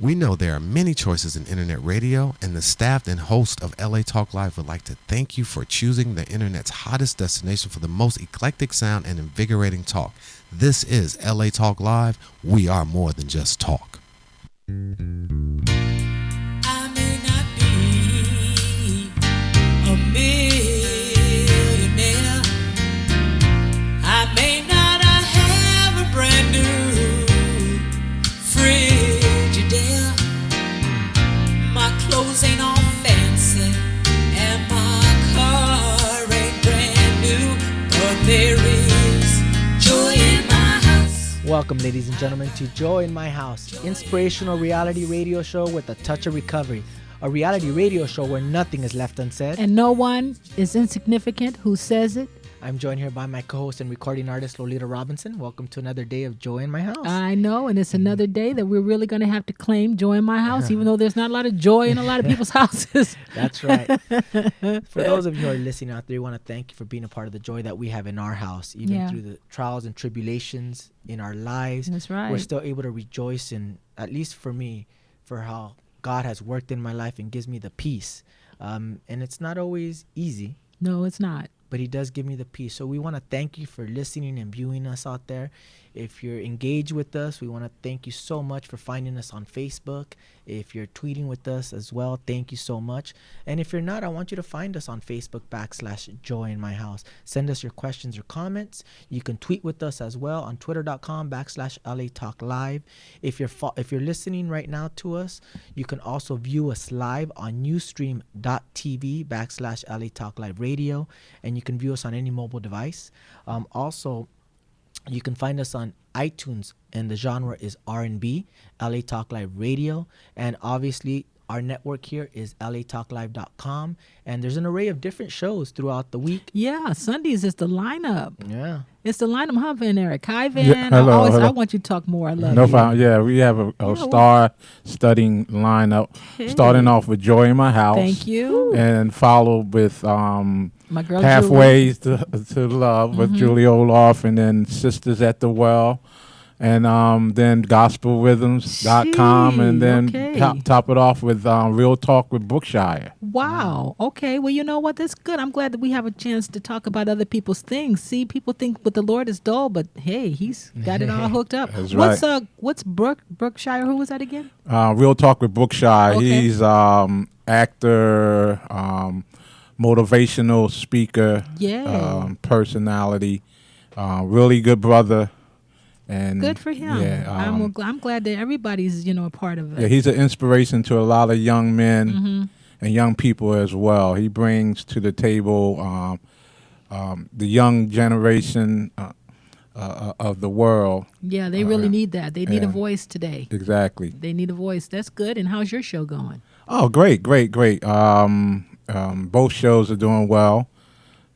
We know there are many choices in internet radio, and the staff and host of LA Talk Live would like to thank you for choosing the internet's hottest destination for the most eclectic sound and invigorating talk. This is LA Talk Live. We are more than just talk. I may not be a millionaire. I may not have a brand new Frigidaire. My clothes ain't all fancy and my car ain't brand new, but there is joy in my house. Welcome, ladies and gentlemen, to Joy in My House, inspirational reality radio show with a touch of recovery. A reality radio show where nothing is left unsaid. And no one is insignificant who says it. I'm joined here by my co-host and recording artist, Lolita Robinson. Welcome to another day of Joy in My House. I know, and it's another day that we're really going to have to claim joy in my house, even though there's not a lot of joy in a lot of people's houses. That's right. For those of you who are listening out there, we want to thank you for being a part of the joy that we have in our house, even through the trials and tribulations in our lives. That's right. We're still able to rejoice in, at least for me, for how God has worked in my life and gives me the peace. And it's not always easy. No, it's not. But he does give me the peace. So we want to thank you for listening and viewing us out there. If you're engaged with us, we want to thank you so much for finding us on Facebook. If you're tweeting with us as well, thank you so much. And if you're not, I want you to find us on Facebook /Joy in My House. Send us your questions or comments. You can tweet with us as well on twitter.com/LA Talk Live. If you're listening right now to us, you can also view us live on newstream.tv /LA Talk Live Radio. And you can view us on any mobile device. Also, you can find us on iTunes, and the genre is R&B, LA Talk Live Radio. And obviously, our network here is latalklive.com. And there's an array of different shows throughout the week. Yeah, Sundays is the lineup. Yeah. It's the lineup. Huh, Van Eric? Hi, Van. Yeah, hello. I want you to talk more. I love No you. problem. Yeah, we have a star-studding lineup, starting off with Joy in My House. Thank you. And followed with My girl Pathways to Love with Julie Olof, and then Sisters at the Well, and then GospelRhythms.com, and then top it off with Real Talk with Brookshire. Wow. Okay. Well, you know what? That's good. I'm glad that we have a chance to talk about other people's things. See, people think with the Lord is dull, but hey, he's got it all hooked up. That's right. What's Brookshire? Who was that again? Real Talk with Brookshire. Okay. He's actor, motivational speaker, personality, really good brother. And good for him. Yeah, I'm glad that everybody's a part of it. Yeah, he's an inspiration to a lot of young men and young people as well. He brings to the table the young generation of the world. Yeah, they really need that. They need a voice today. Exactly. They need a voice. That's good. And how's your show going? Oh, great. Both shows are doing well.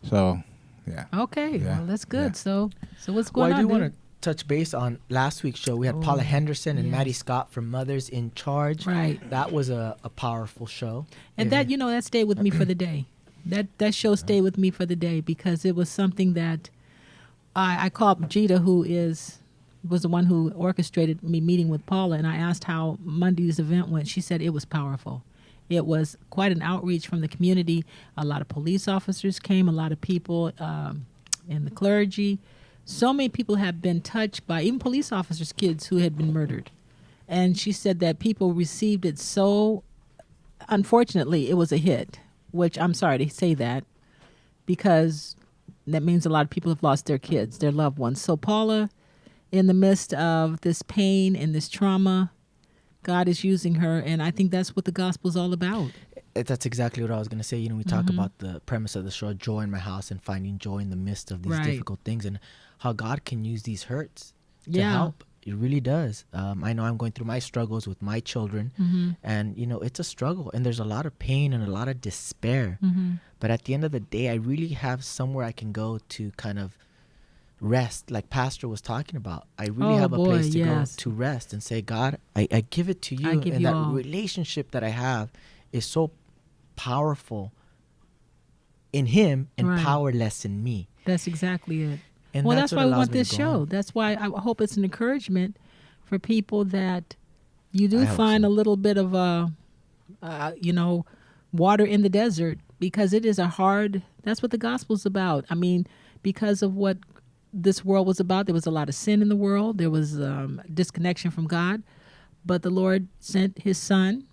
So, yeah. Okay. Yeah. Well, that's good. Yeah. So what's going on? I do want to touch base on last week's show. We had Paula Henderson and Maddie Scott from Mothers in Charge. Right. That was a powerful show. And that stayed with me for the day. That show stayed with me for the day because it was something that I called Jita, who was the one who orchestrated me meeting with Paula, and I asked how Monday's event went. She said it was powerful. It was quite an outreach from the community. A lot of police officers came, a lot of people in the clergy. So many people have been touched by, even police officers' kids who had been murdered. And she said that people received it so, unfortunately, it was a hit, which I'm sorry to say that, because that means a lot of people have lost their kids, their loved ones. So Paula, in the midst of this pain and this trauma, God is using her, and I think that's what the gospel is all about. That's exactly what I was going to say. We talk about the premise of the show, Joy in My House, and finding joy in the midst of these difficult things, and how God can use these hurts to help. It really does. I know I'm going through my struggles with my children, and, it's a struggle, and there's a lot of pain and a lot of despair. But at the end of the day, I really have somewhere I can go to kind of rest, like Pastor was talking about. I really have a place to go to rest and say, God, I give it to you. And that relationship that I have is so powerful in Him and powerless in me. That's exactly it. And that's why we want this show. That's why I hope it's an encouragement for people that You do find a little bit of water in the desert, because it is that's what the gospel's about. I mean, because of what this world was about, there was a lot of sin in the world. There was disconnection from God. But the Lord sent his son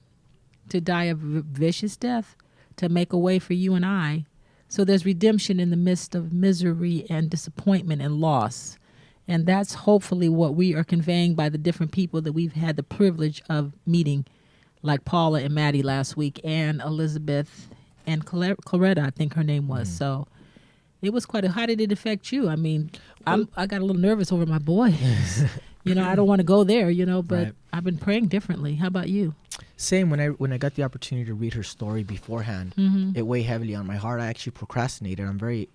to die a vicious death to make a way for you and I. So there's redemption in the midst of misery and disappointment and loss. And that's hopefully what we are conveying by the different people that we've had the privilege of meeting, like Paula and Maddie last week, and Elizabeth and Claretta, I think her name was. So it was how did it affect you? I mean, I got a little nervous over my boys. I don't want to go there, but right. I've been praying differently. How about you? Same. When I got the opportunity to read her story beforehand, it weighed heavily on my heart. I actually procrastinated. I'm very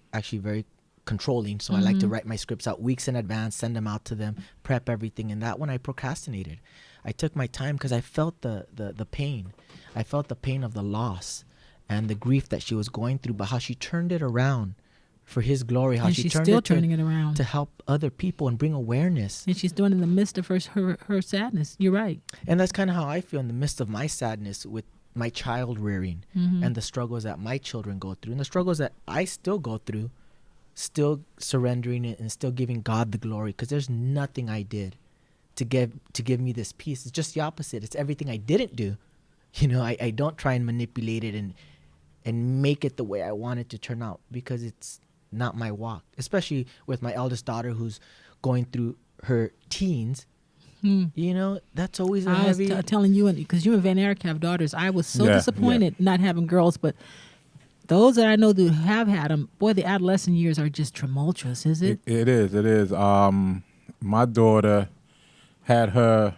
controlling, so I like to write my scripts out weeks in advance, send them out to them, prep everything. And that one I procrastinated. I took my time because I felt the pain. I felt the pain of the loss and the grief that she was going through, but how she turned it around for his glory, how she turned it turning it around to help other people and bring awareness. And she's doing it in the midst of her sadness. You're right. And that's kind of how I feel in the midst of my sadness with my child rearing and the struggles that my children go through and the struggles that I still go through, still surrendering it and still giving God the glory, because there's nothing I did to give me this peace. It's just the opposite. It's everything I didn't do. I don't try and manipulate it and make it the way I want it to turn out, because it's not my walk, especially with my eldest daughter who's going through her teens. That's always a heavy. I was telling you, because you and Van Eric have daughters, I was so disappointed not having girls, but those that I know that have had them, boy, the adolescent years are just tumultuous, is it? It is. My daughter had her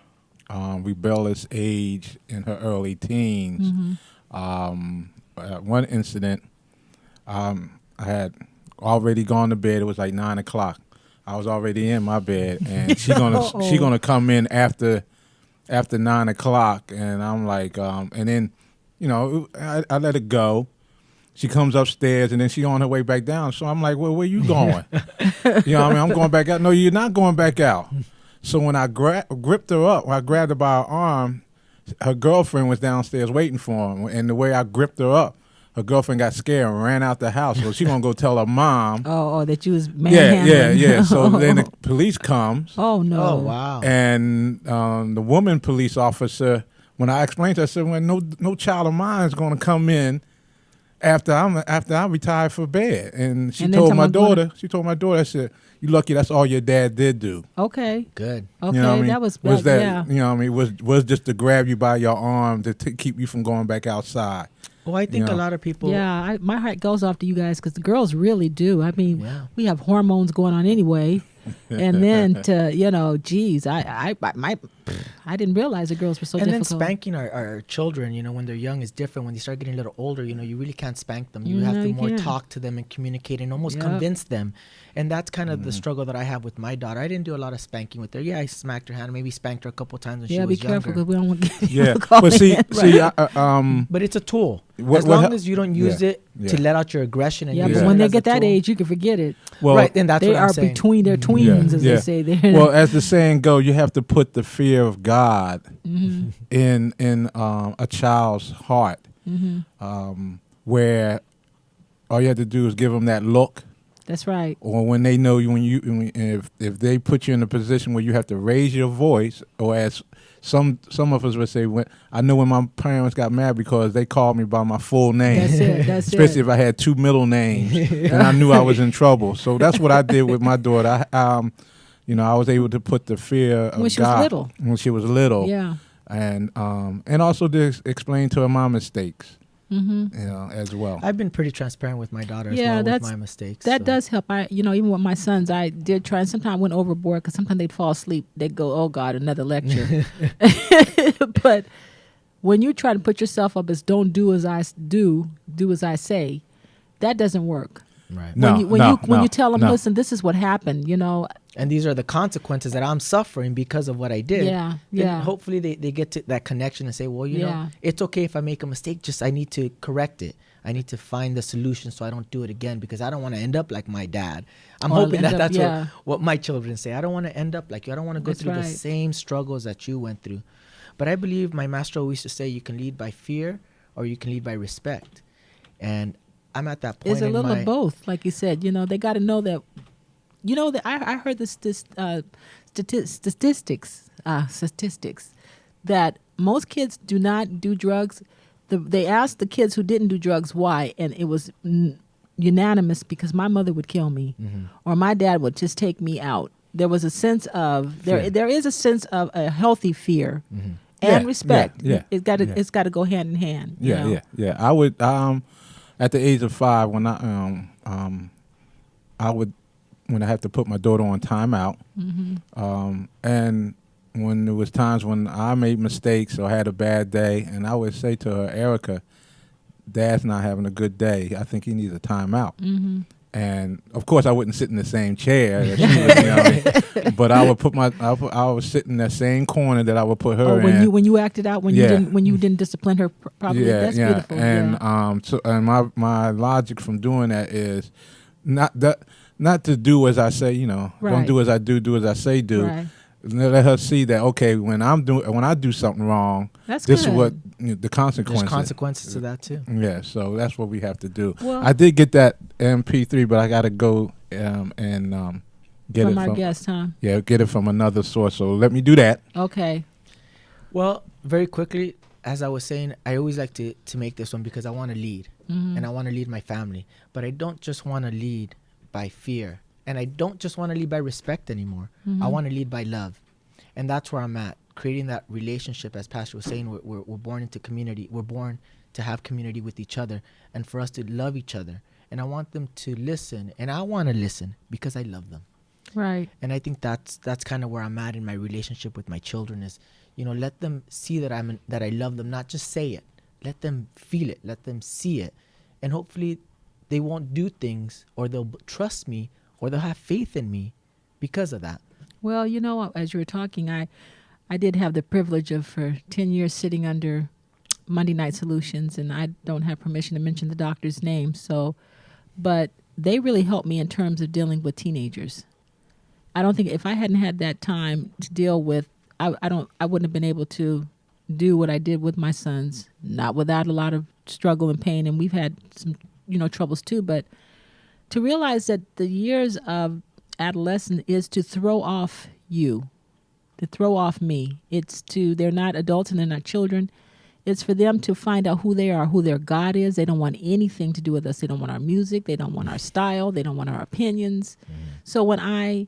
rebellious age in her early teens. One incident, I had already gone to bed. It was like 9 o'clock. I was already in my bed, and she gonna come in after 9 o'clock, and I'm like, and then, I let it go. She comes upstairs, and then she on her way back down. So I'm like, well, where you going? I'm going back out. No, you're not going back out. So when I gripped her up, when I grabbed her by her arm, her girlfriend was downstairs waiting for him, and the way I gripped her up, her girlfriend got scared and ran out the house. So she gonna go tell her mom. Oh, that you was manhandling. Yeah. So then the police comes. Oh no! Oh wow! And the woman police officer, when I explained to her, I said, "Well, no child of mine is gonna come in after I retire for bed." And she told my daughter. I said, "You lucky. That's all your dad did do." Okay. Good. Okay, you know what I mean? That was bad. Was that, yeah. You know what I mean? Was just to grab you by your arm to keep you from going back outside. Well, I think a lot of people. Yeah, my heart goes off to you guys, because the girls really do. I mean, we have hormones going on anyway, and then to geez, I didn't realize the girls were so difficult. And then spanking our children, when they're young, is different. When they start getting a little older, you really can't spank them. You have to more talk to them and communicate and almost convince them. And that's kind of the struggle that I have with my daughter. I didn't do a lot of spanking with her. Yeah, I smacked her hand, maybe spanked her a couple times when she was younger. Yeah, be careful, because we don't want to get you but see, but it's a tool. As long as you don't use it to let out your aggression. And but when they get that age, you can forget it. Well, right, and that's they what I'm are saying. Between their tweens, as they say. Well, as the saying go, you have to put the fear of God in a child's heart, where all you have to do is give them that look. That's right. Or when they know you, if they put you in a position where you have to raise your voice, or as some of us would say, I know when my parents got mad because they called me by my full name. That's Especially if I had two middle names, and I knew I was in trouble. So that's what I did with my daughter. I was able to put the fear of God when she was little. Yeah. And also to explain to her my mistakes. As well. I've been pretty transparent with my daughter as well with my mistakes. That does help. Even with my sons, I did try, and sometimes I went overboard because sometimes they'd fall asleep. They'd go, "Oh God, another lecture." But when you try to put yourself up as "don't do as I do as I say," that doesn't work. Right. When you tell them, "Listen, this is what happened," and these are the consequences that I'm suffering because of what I did. Yeah. Then hopefully they get to that connection and say, well, it's okay if I make a mistake. Just I need to correct it. I need to find the solution so I don't do it again, because I don't want to end up like my dad. I'm hoping that's what my children say. I don't want to end up like you. I don't want to go through the same struggles that you went through. But I believe my master always used to say, you can lead by fear or you can lead by respect. And I'm at that point. It's a little of both, like you said. You know, they got to know that. You know, that I heard this statistics that most kids do not do drugs. They asked the kids who didn't do drugs why, and it was unanimous because my mother would kill me, or my dad would just take me out. There was a sense of there is a sense of a healthy fear and respect. It's got to go hand in hand. Yeah. I would at the age of 5 when I have to put my daughter on timeout, and when there was times when I made mistakes or had a bad day, and I would say to her, Erica, Dad's not having a good day. I think he needs a timeout. And of course, I wouldn't sit in the same chair that she was, but I would I would sit in that same corner that I would put her in. When you acted out, when you didn't discipline her properly. That's beautiful. And so my logic from doing that is not to do as I say. Don't do as I do as I say do. Right. Let her see that, okay, when I do something wrong, this is what the consequences. There's consequences to that too. Yeah, so that's what we have to do. Well, I did get that MP3, but I got to go and get from it our guest, huh? Yeah, get it from another source. So let me do that. Okay. Well, very quickly, as I was saying, I always like to make this one because I want to lead, and I want to lead my family. But I don't just want to lead by fear. And I don't just want to lead by respect anymore. I want to lead by love. And that's where I'm at, creating that relationship. As Pastor was saying, we're born into community. We're born to have community with each other and for us to love each other. And I want them to listen. And I want to listen because I love them. Right. And I think that's kind of where I'm at in my relationship with my children is, let them see that I love them, not just say it. Let them feel it. Let them see it. And hopefully they won't do things, or they'll trust me, or they'll have faith in me because of that. Well, as you were talking, I did have the privilege of for 10 years sitting under Monday Night Solutions, and I don't have permission to mention the doctor's name. But they really helped me in terms of dealing with teenagers. I don't think if I hadn't had that time to deal with, I wouldn't have been able to do what I did with my sons, not without a lot of struggle and pain. And we've had some, troubles too, but to realize that the years of adolescence is to throw off you, to throw off me. They're not adults and they're not children. It's for them to find out who they are, who their God is. They don't want anything to do with us. They don't want our music. They don't want our style. They don't want our opinions. So when I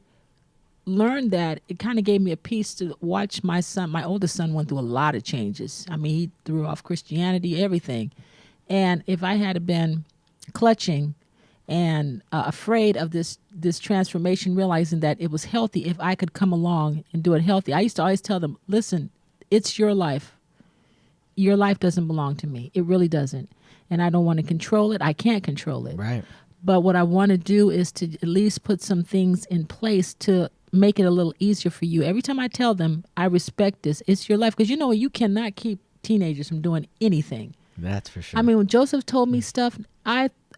learned that, it kind of gave me a peace to watch my son. My oldest son went through a lot of changes. I mean, he threw off Christianity, everything. And if I had been clutching and afraid of this transformation, realizing that it was healthy if I could come along and do it healthy. I used to always tell them, listen, it's your life. Your life doesn't belong to me. It really doesn't. And I don't want to control it. I can't control it. Right. But what I want to do is to at least put some things in place to make it a little easier for you. Every time I tell them, I respect this. It's your life. Because you cannot keep teenagers from doing anything. That's for sure. I mean, when Joseph told me stuff,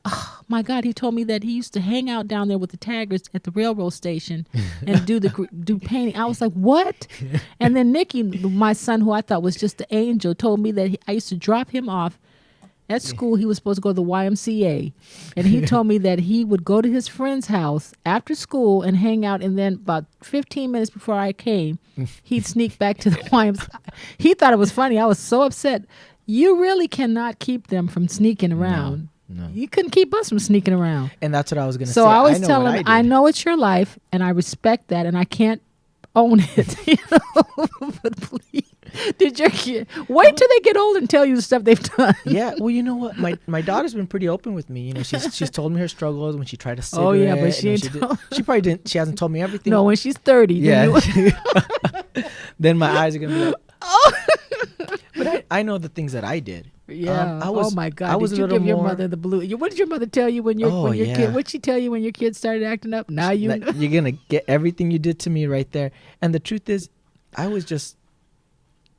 oh my God, he told me that he used to hang out down there with the taggers at the railroad station and do painting. I was like, what? And then Nicky, my son, who I thought was just the angel, told me that I used to drop him off at school. He was supposed to go to the YMCA. And he told me that he would go to his friend's house after school and hang out. And then about 15 minutes before I came, he'd sneak back to the YMCA. He thought it was funny. I was so upset. You really cannot keep them from sneaking around. No. You couldn't keep us from sneaking around. And that's what I was going to say. So I always tell him, I know it's your life, and I respect that, and I can't own it. But please, did your kid wait till they get old and tell you the stuff they've done? Yeah, well, you know what? My daughter's been pretty open with me. She's told me her struggles when she tried a cigarette. Oh yeah, but she probably didn't. She hasn't told me everything. No, when she's 30. Yeah. Then my eyes are gonna be like, oh. But I know the things that I did. Yeah. Oh my God! Did you give your mother the blue? What did your mother tell you when your kid? What did she tell you when your kid started acting up? Now you know. You're gonna get everything you did to me right there. And the truth is, I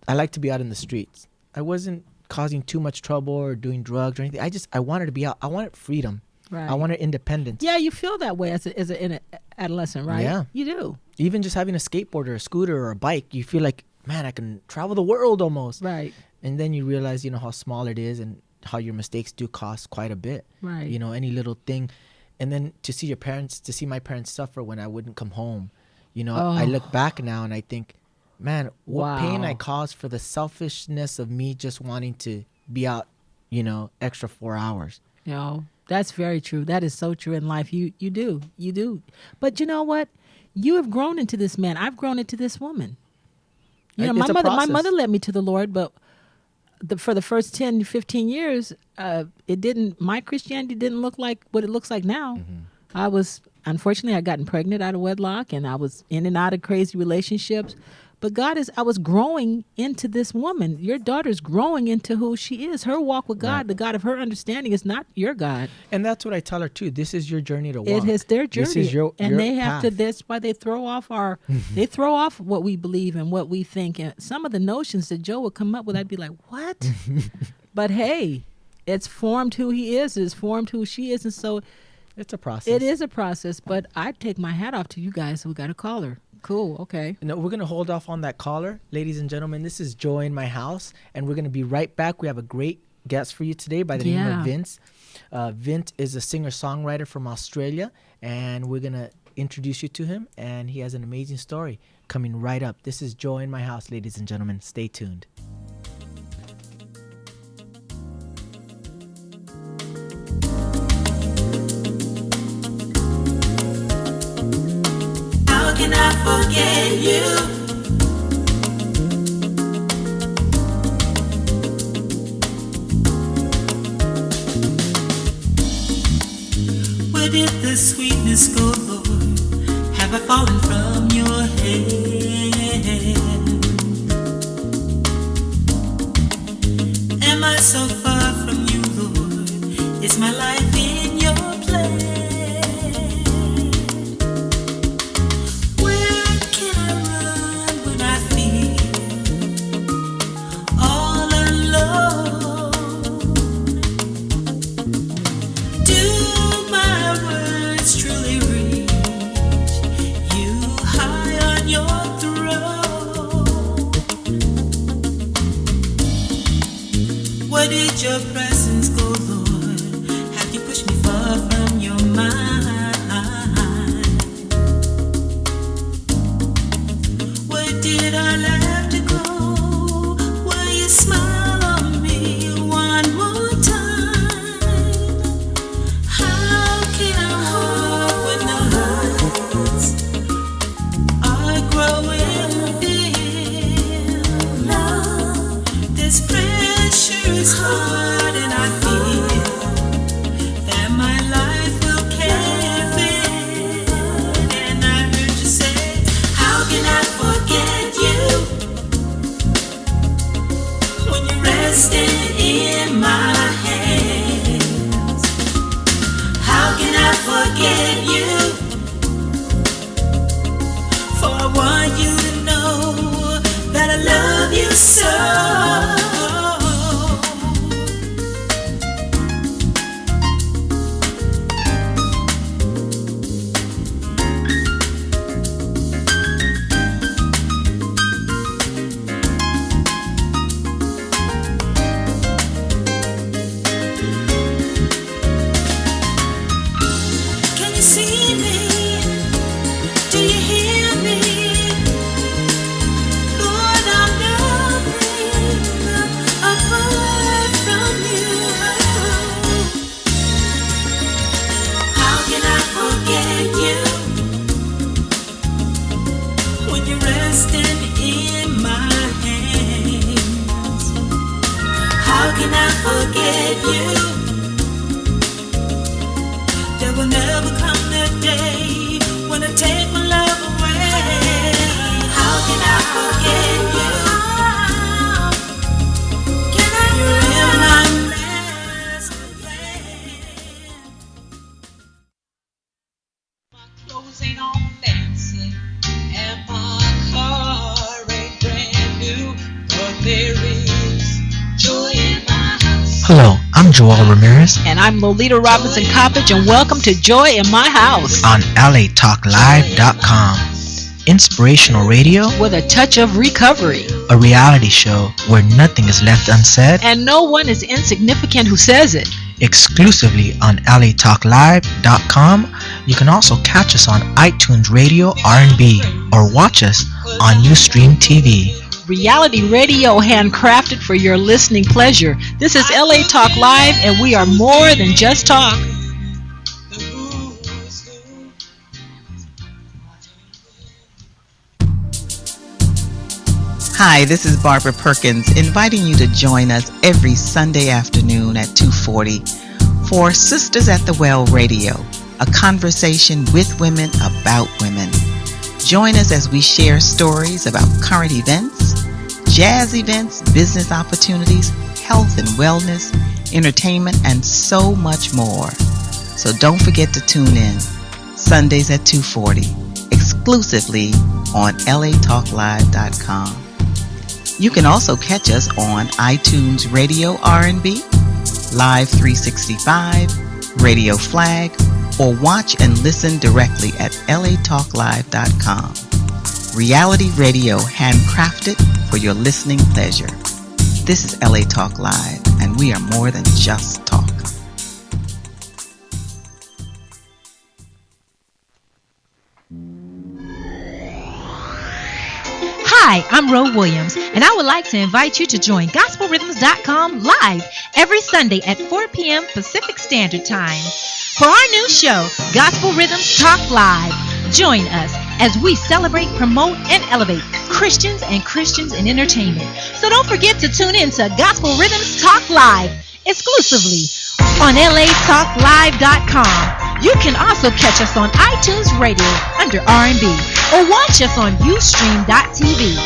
like to be out in the streets. I wasn't causing too much trouble or doing drugs or anything. I wanted to be out. I wanted freedom. Right. I wanted independence. Yeah, you feel that way as an adolescent, right? Yeah, you do. Even just having a skateboard or a scooter or a bike, you feel like man, I can travel the world almost. Right. And then you realize, how small it is and how your mistakes do cost quite a bit. Right. Any little thing. And then to see my parents suffer when I wouldn't come home. I look back now and I think, man, what pain I caused for the selfishness of me just wanting to be out, extra 4 hours. That's very true. That is so true in life. You do. But you know what? You have grown into this man. I've grown into this woman. My mother led me to the Lord, but for the first 10 to 15 years, my Christianity didn't look like what it looks like now. Mm-hmm. Unfortunately, I'd gotten pregnant out of wedlock, and I was in and out of crazy relationships. But I was growing into this woman. Your daughter's growing into who she is. Her walk with God, the God of her understanding, is not your God. And that's what I tell her too. This is your journey to walk. It is their journey. This is your they have path. to. That's why they throw off they throw off what we believe and what we think. And some of the notions that Joe would come up with, I'd be like, what? But hey, it's formed who he is. It's formed who she is, and so it's a process. It is a process. But I take my hat off to you guys who got a caller. Cool. Okay. No, we're going to hold off on that caller. Ladies and gentlemen, this is Joy in My House, and we're going to be right back. We have a great guest for you today by the name of Vince. Vince is a singer-songwriter from Australia, and we're going to introduce you to him, and he has an amazing story coming right up. This is Joy in My House, ladies and gentlemen. Stay tuned. How can I forget you? Where did the sweetness go, Lord? Have I fallen from your hand? Am I so far from you, Lord? Is my life in your plan? Where did your presence go, Lord? Have you pushed me far from your mind? Where did our laughter go? Will you smile on me one more time? How can I walk when the lights are growing dim? Love, this pressure is hard, and I feel that my life will cave in. And I heard you say, how can I forget you when you're resting in my hands? How can I forget you? For I want you to know that I love you so. Hello, I'm Joel Ramirez. And I'm Lolita Robinson-Coppage, and welcome to Joy in My House on LATalkLive.com. inspirational radio with a touch of recovery. A reality show where nothing is left unsaid. And no one is insignificant who says it. Exclusively on latalklive.com. You can also catch us on iTunes Radio R&B or watch us on Ustream TV. Reality radio handcrafted for your listening pleasure. This is LA Talk Live, and we are more than just talk. Hi, this is Barbara Perkins, inviting you to join us every Sunday afternoon at 2:40 for Sisters at the Well Radio, a conversation with women about women. Join us as we share stories about current events, jazz events, business opportunities, health and wellness, entertainment, and so much more. So don't forget to tune in Sundays at 2:40, exclusively on latalklive.com. You can also catch us on iTunes Radio R&B, Live 365, Radio Flag, or watch and listen directly at latalklive.com. Reality radio handcrafted for your listening pleasure. This is LA Talk Live, and we are more than just talk. Hi, I'm Ro Williams, and I would like to invite you to join GospelRhythms.com live every Sunday at 4 p.m. Pacific Standard Time for our new show, Gospel Rhythms Talk Live. Join us as we celebrate, promote, and elevate Christians in entertainment. So don't forget to tune in to Gospel Rhythms Talk Live exclusively on latalklive.com. You can also catch us on iTunes Radio under R&B or watch us on Ustream.tv.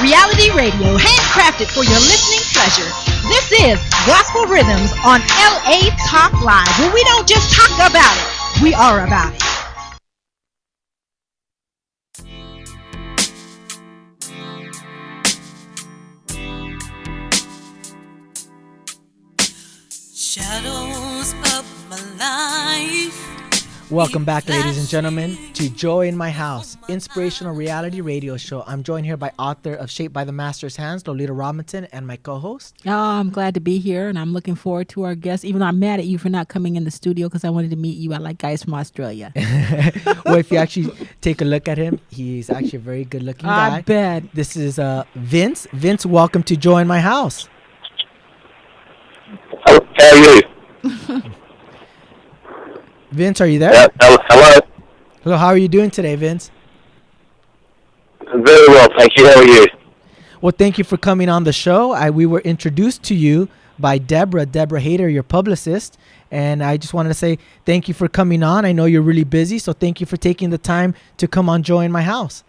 Reality radio handcrafted for your listening pleasure. This is Gospel Rhythms on LA Talk Live, where we don't just talk about it, we are about it. Shadows of my life. Welcome back, ladies and gentlemen, to Joy in My House, inspirational reality radio show. I'm joined here by author of Shaped by the Master's Hands, Lolita Robinson, and my co-host. Oh, I'm glad to be here, and I'm looking forward to our guest, even though I'm mad at you for not coming in the studio because I wanted to meet you. I like guys from Australia. Well, if you actually take a look at him, he's actually a very good-looking guy. I bet. This is Vince. Vince, welcome to Joy in My House. How are you? Vince, are you there? Hello. Hello, how are you doing today, Vince? Very well, thank you. How are you? Well, thank you for coming on the show. We were introduced to you by Deborah Hayter, your publicist, and I just wanted to say thank you for coming on. I know you're really busy, so thank you for taking the time to come on Joy in My House.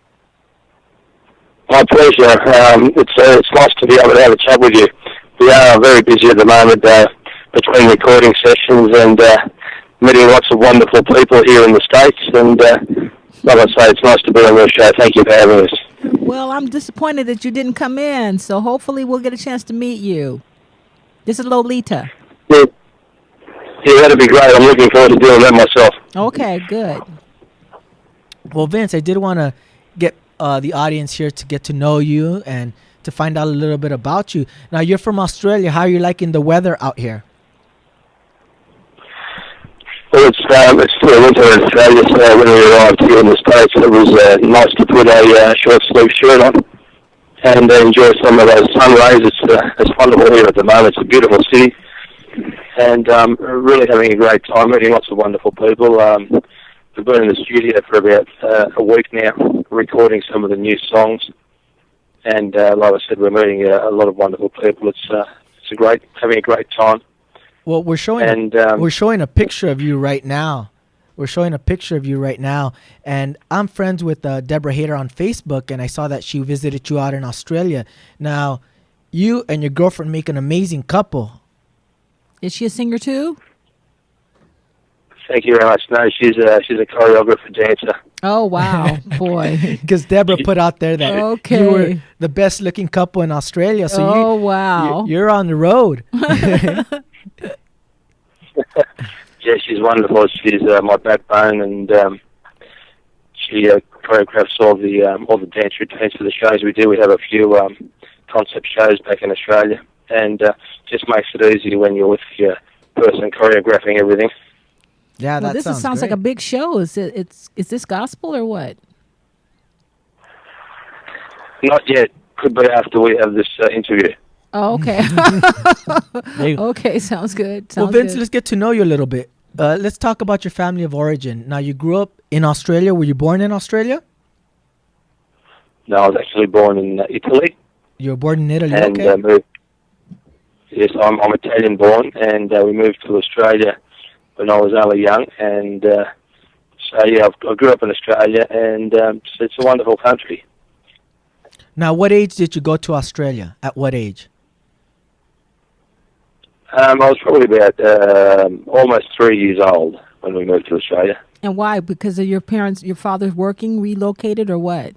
My pleasure. It's nice to be able to have a chat with you. We are very busy at the moment between recording sessions and meeting lots of wonderful people here in the States, and like I say, it's nice to be on your show. Thank you for having us. Well, I'm disappointed that you didn't come in, so hopefully we'll get a chance to meet you. This is Lolita. Yeah, that'd be great. I'm looking forward to doing that myself. Okay, good. Well, Vince, I did want to get the audience here to get to know you and to find out a little bit about you. Now, you're from Australia. How are you liking the weather out here? Well, it's still winter in Australia, so when we arrived here in the States, it was nice to put a short sleeve shirt on and enjoy some of those sun rays. It's wonderful here at the moment. It's a beautiful city, and really having a great time, meeting lots of wonderful people. We've been in the studio for about a week now, recording some of the new songs, and like I said, we're meeting a lot of wonderful people. It's having a great time. Well, we're showing a picture of you right now. And I'm friends with Deborah Hayter on Facebook, and I saw that she visited you out in Australia. Now, you and your girlfriend make an amazing couple. Is she a singer too? Thank you very much. No, she's a choreographer, dancer. Oh, wow, boy. Because Deborah put out there that you were the best-looking couple in Australia. So wow. You're on the road. Yeah, she's wonderful. She's my backbone, and she choreographs all the dance routines for the shows we do. We have a few concept shows back in Australia, and just makes it easier when you're with your person choreographing everything. Yeah, Well, that this sounds great. like a big show. Is this gospel or what? Not yet. Could be after we have this interview. Oh, okay. you- Okay, sounds good. Well, Sounds Vince, good. let's get to know you a little bit. Let's talk about your family of origin. Now, you grew up in Australia. Were you born in Australia? No, I was actually born in Italy. You were born in Italy, And okay. moved. Yes, I'm Italian born, and we moved to Australia when I was only young. And so, yeah, I grew up in Australia, and it's a wonderful country. Now, what age did you go to Australia? At what age? I was probably about almost 3 years old when we moved to Australia. And why? Because of your father's working, relocated, or what?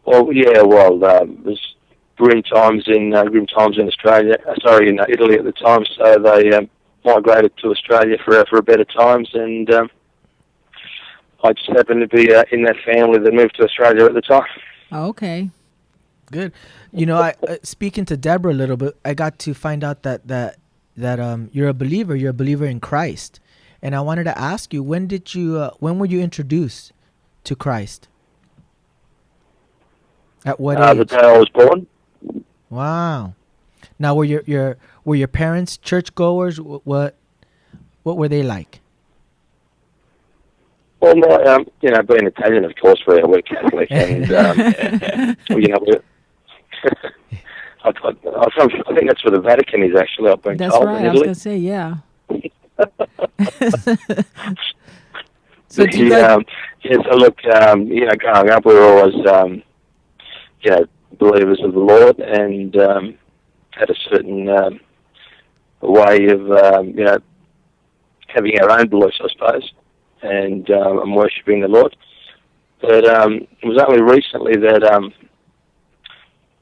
Well, yeah, it was grim times in Australia. Sorry, in Italy at the time. So they migrated to Australia for better times, and I just happened to be in that family that moved to Australia at the time. Oh, okay. Good. You know, I speaking to Deborah a little bit, I got to find out that you're a believer. You're a believer in Christ, and I wanted to ask you, when were you introduced to Christ? At what The age? day I was born. Wow. Now, were your parents churchgoers? What were they like? Well, no, being Italian, of course, we're Catholic, and I think that's where the Vatican is actually. I've been That's told right. in I was Italy. gonna say, yeah. So look, growing up, we were always, believers of the Lord, and had a certain way of, having our own beliefs, I suppose, and worshipping the Lord. But it was only recently that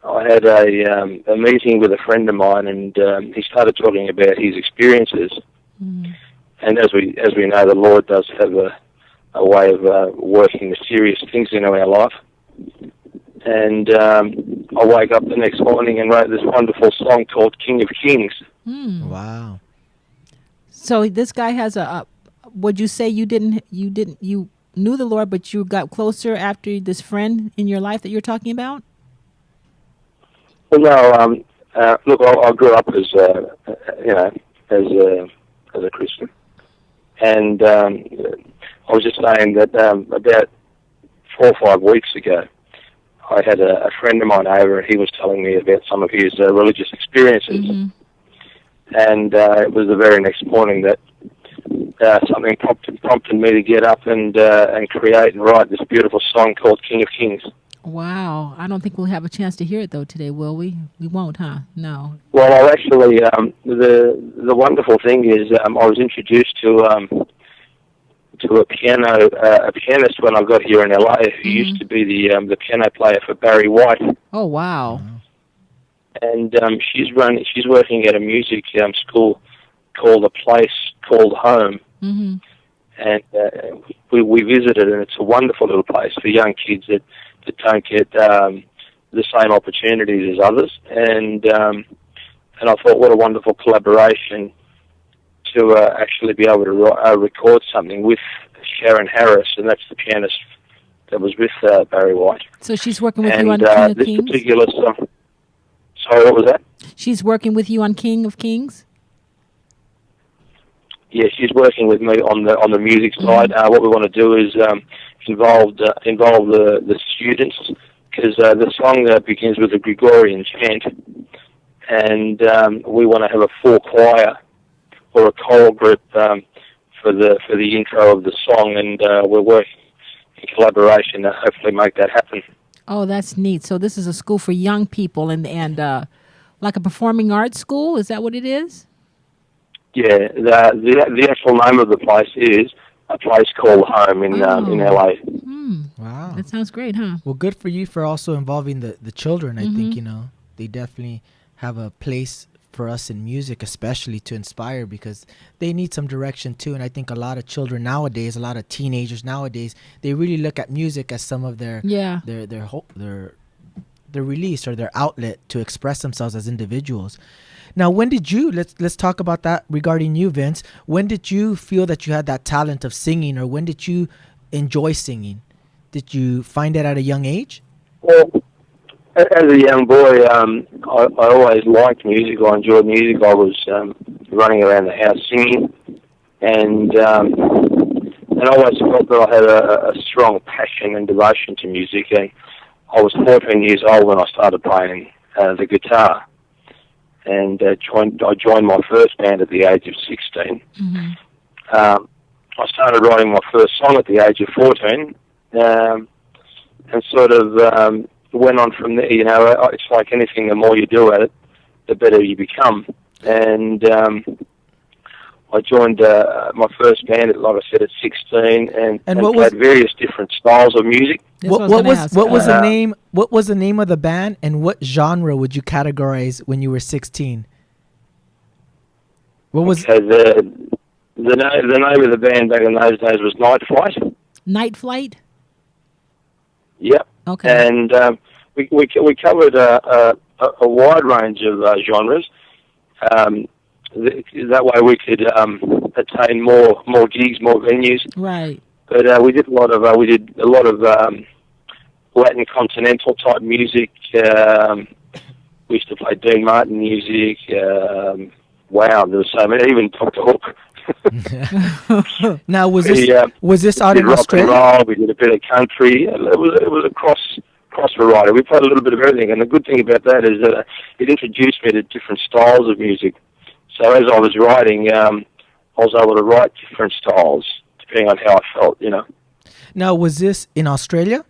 I had a meeting with a friend of mine, and he started talking about his experiences. Mm. And as we know, the Lord does have a way of working mysterious things in our life. And I wake up the next morning and wrote this wonderful song called King of Kings. Mm. Wow. So this guy has would you say you knew the Lord, but you got closer after this friend in your life that you're talking about? Well, no. Look, I grew up as a Christian, and I was just saying that about 4 or 5 weeks ago, I had a friend of mine over, and he was telling me about some of his religious experiences. Mm-hmm. And it was the very next morning that something prompted me to get up and create and write this beautiful song called King of Kings. Wow. I don't think we'll have a chance to hear it, though, today, will we? We won't, huh? No. Well, I'll actually, the wonderful thing is I was introduced to a pianist when I got here in LA, who used to be the piano player for Barry White. Oh, wow. And she's working at a music school called A Place Called Home. Mm-hmm. And we visited, and it's a wonderful little place for young kids that don't get the same opportunities as others. And I thought, what a wonderful collaboration to actually be able to record something with Sharon Harris, and that's the pianist that was with Barry White. So she's working with and you on King of this Kings? particular song. Sorry, what was that? She's working with you on King of Kings? Yeah, she's working with me on the music side. What we want to do is involve the students, because the song begins with a Gregorian chant, and we want to have a full choir or a choral group for the intro of the song, and we're working in collaboration to hopefully make that happen. Oh, that's neat. So this is a school for young people and like a performing arts school? Is that what it is? Yeah, the actual name of the place is A Place Called Home in LA. Wow. That sounds great, huh? Well, good for you for also involving the children. I think, they definitely have a place for us in music, especially to inspire, because they need some direction too. And I think a lot of children nowadays, a lot of teenagers nowadays, they really look at music as some of their release or their outlet to express themselves as individuals. Now, when did you, let's talk about that regarding you, Vince. When did you feel that you had that talent of singing, or when did you enjoy singing? Did you find it at a young age? Well, as a young boy, I always liked music. I enjoyed music. I was running around the house singing, and I always felt that I had a strong passion and devotion to music. I was 14 years old when I started playing the guitar, and I joined my first band at the age of 16. Mm-hmm. I started writing my first song at the age of 14, and sort of went on from there. You know, it's like anything, the more you do at it, the better you become. And I joined my first band, like I said, at 16, and played various different styles of music. What was the name? What was the name of the band, and what genre would you categorize when you were 16? What was the name of the band back in those days was Night Flight. Night Flight. Yep. Okay. And we covered a wide range of genres. That way we could attain more gigs, more venues. Right. But we did a lot of Latin continental type music. We used to play Dean Martin music. Wow, there was so many. Even Dr. Hook. Now, was this out in rock Australia? And roll, we did a bit of country. It was a cross variety. We played a little bit of everything, and the good thing about that is that it introduced me to different styles of music. So as I was writing, I was able to write different styles depending on how I felt, you know. Now, was this in Australia?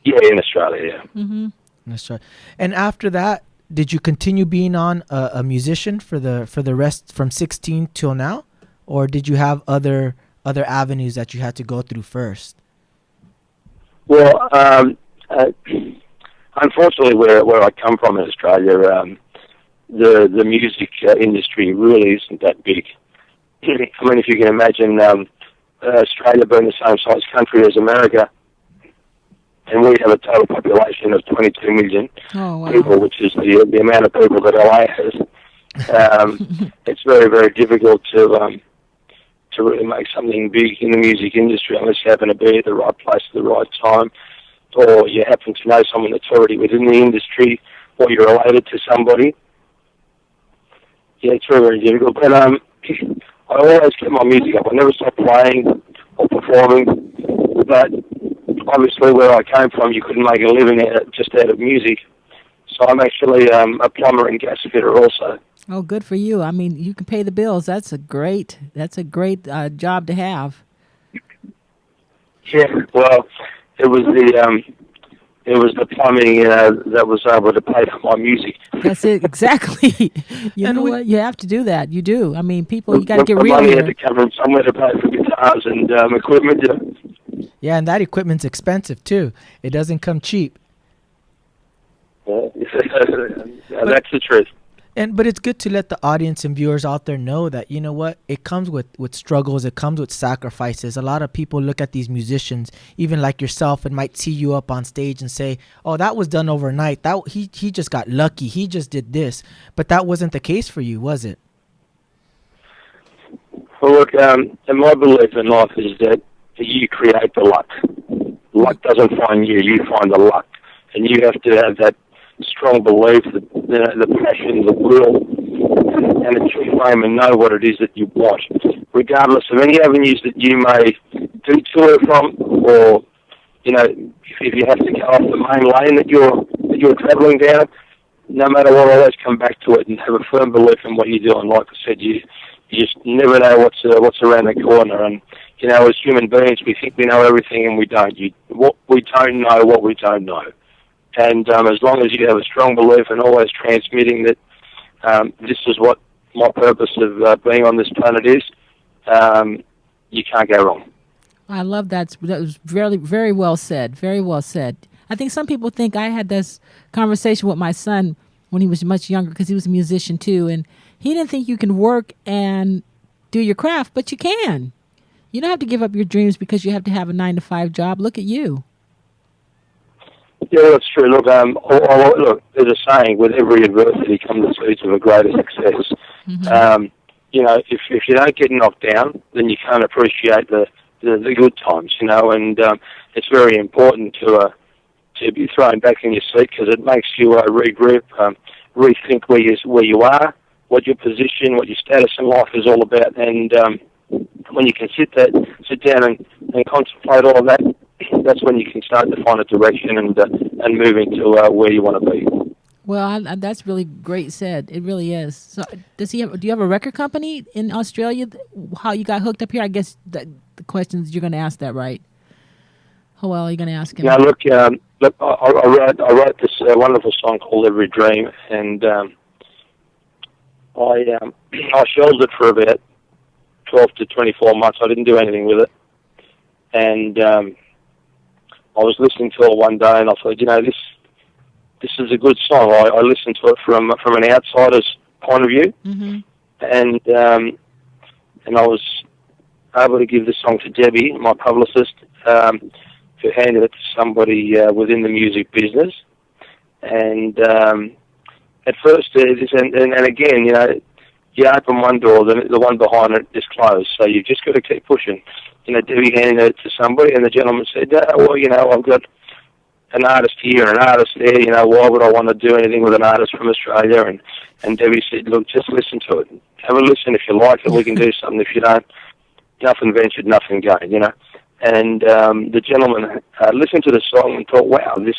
Yeah, in Australia, yeah. Mm-hmm. That's right. And after that, did you continue being on a musician for the rest from 16 till now, or did you have other avenues that you had to go through first? Well, unfortunately, where I come from in Australia, the music industry really isn't that big. I mean, if you can imagine Australia being the same size country as America, and we have a total population of 22 million people, which is the amount of people that LA has. It's very, very difficult to really make something big in the music industry unless you happen to be at the right place at the right time, or you happen to know someone that's already within the industry, or you're related to somebody. Yeah, it's very, very difficult. But I always kept my music up. I never stopped playing or performing. But obviously, where I came from, you couldn't make a living just out of music. So I'm actually a plumber and gas fitter also. Oh, good for you. I mean, you can pay the bills. That's a great job to have. Yeah, well, it was the plumbing that was able to pay for my music. That's it, exactly. You know what? You have to do that. You do. I mean, people, you got to get real money here. had to come from somewhere to pay for guitars and equipment. Yeah, and that equipment's expensive too. It doesn't come cheap. That's the truth. But it's good to let the audience and viewers out there know that, you know what, it comes with struggles, it comes with sacrifices. A lot of people look at these musicians, even like yourself, and might see you up on stage and say, oh, that was done overnight. That he just got lucky. He just did this. But that wasn't the case for you, was it? Well, look, and my belief in life is that you create the luck. Luck doesn't find you, you find the luck. And you have to have that strong belief, the passion, the will, and a true flame, and know what it is that you want, regardless of any avenues that you may detour from, or if you have to go off the main lane that you're travelling down. No matter what, always come back to it and have a firm belief in what you're doing. Like I said, you just never know what's around the corner, and as human beings, we think we know everything, and we don't. We don't know what we don't know. And as long as you have a strong belief and always transmitting that this is what my purpose of being on this planet is, you can't go wrong. I love that. That was very, very well said. Very well said. I think some people think I had this conversation with my son when he was much younger, because he was a musician too, and he didn't think you can work and do your craft, but you can. You don't have to give up your dreams because you have to have a 9-to-5 job. Look at you. Yeah, that's true. Look, look, there's a saying: with every adversity comes the seeds of a greater success. Mm-hmm. If you don't get knocked down, then you can't appreciate the good times. And it's very important to be thrown back in your seat, because it makes you regroup, rethink where you are, what your position, what your status in life is all about, and when you can sit down and contemplate all of that, that's when you can start to find a direction and move into where you want to be. Well, that's really great said. It really is. So, do you have a record company in Australia? How you got hooked up here? I guess the questions you're going to ask that, right? How well are you going to ask him? Now, look, I wrote this wonderful song called Every Dream, and I shelved it for about 12 to 24 months. I didn't do anything with it, and I was listening to it one day, and I thought, this is a good song. I listened to it from an outsider's point of view, mm-hmm. and I was able to give the song to Debbie, my publicist, who handed it to somebody within the music business. And at first, and again, you open one door, then the one behind it is closed. So you've just got to keep pushing. Debbie handed it to somebody, and the gentleman said, I've got an artist here and an artist there. Why would I want to do anything with an artist from Australia? And Debbie said, look, just listen to it. Have a listen. If you like it, we can do something. If you don't, nothing ventured, nothing gained, And the gentleman listened to the song and thought, wow, this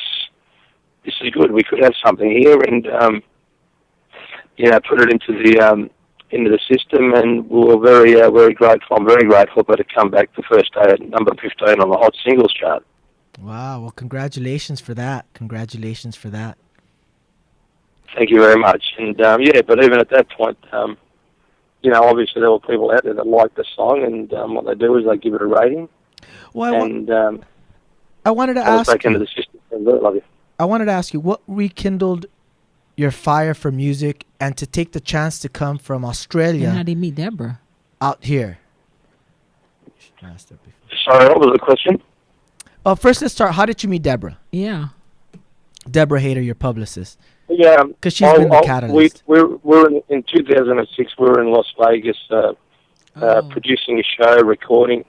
is good. We could have something here, and put it into the system, and we were very very grateful. I'm very grateful for it to come back the first day at number 15 on the Hot Singles chart. Wow. Well, congratulations for that. Thank you very much. And but even at that point, obviously there were people out there that liked the song, and what they do is they give it a rating. Well, I wanted to ask you. Into the system. Love you. I wanted to ask you, what rekindled your fire for music and to take the chance to come from Australia? And how did you meet Deborah? Out here. Sorry, what was the question? First, let's start. How did you meet Deborah? Yeah. Deborah Hayter, your publicist. Yeah. Because she's been the catalyst. We're in 2006, we were in Las Vegas producing a show, recording,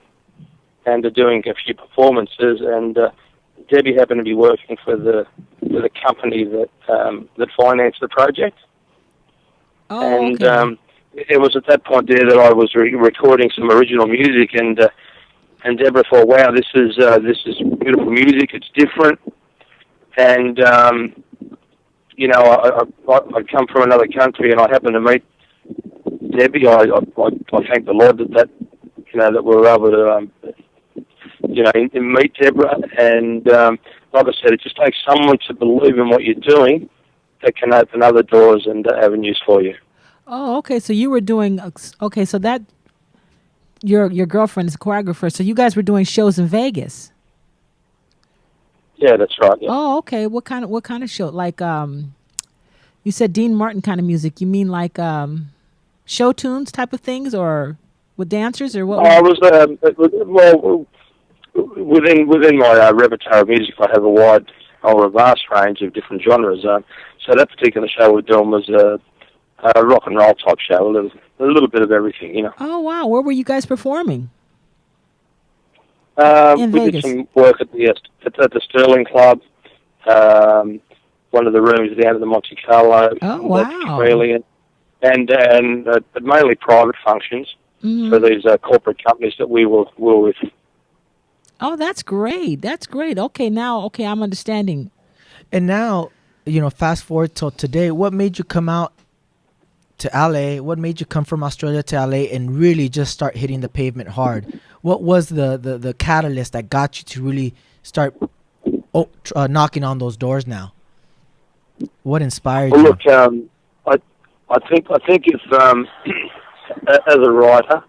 and doing a few performances, and Debbie happened to be working for the company that financed the project. Oh, and okay. It was at that point there that I was recording some original music, and Deborah thought, wow, this is beautiful music. It's different, and I come from another country, and I happened to meet Debbie. I thank the Lord that we were able to meet Deborah, and like I said, it just takes someone to believe in what you're doing that can open other doors and avenues for you. Oh, okay. So you were doing so that your girlfriend is a choreographer. So you guys were doing shows in Vegas. Yeah, that's right. Yeah. Oh, okay. What kind of show? Like you said Dean Martin kind of music. You mean like show tunes type of things, or with dancers, or what? I was within my repertoire of music, I have a vast range of different genres. So that particular show we're doing was a rock and roll type show, a little bit of everything, Oh wow! Where were you guys performing? In Vegas. We did some work at the Sterling Club, one of the rooms down at the Monte Carlo. Oh wow! And mainly private functions for these corporate companies that we were with. Oh, that's great. That's great. Okay, I'm understanding. And now, fast forward till today, what made you come out to LA? What made you come from Australia to LA and really just start hitting the pavement hard? What was the catalyst that got you to really start knocking on those doors now? What inspired you? Look, I think if as a writer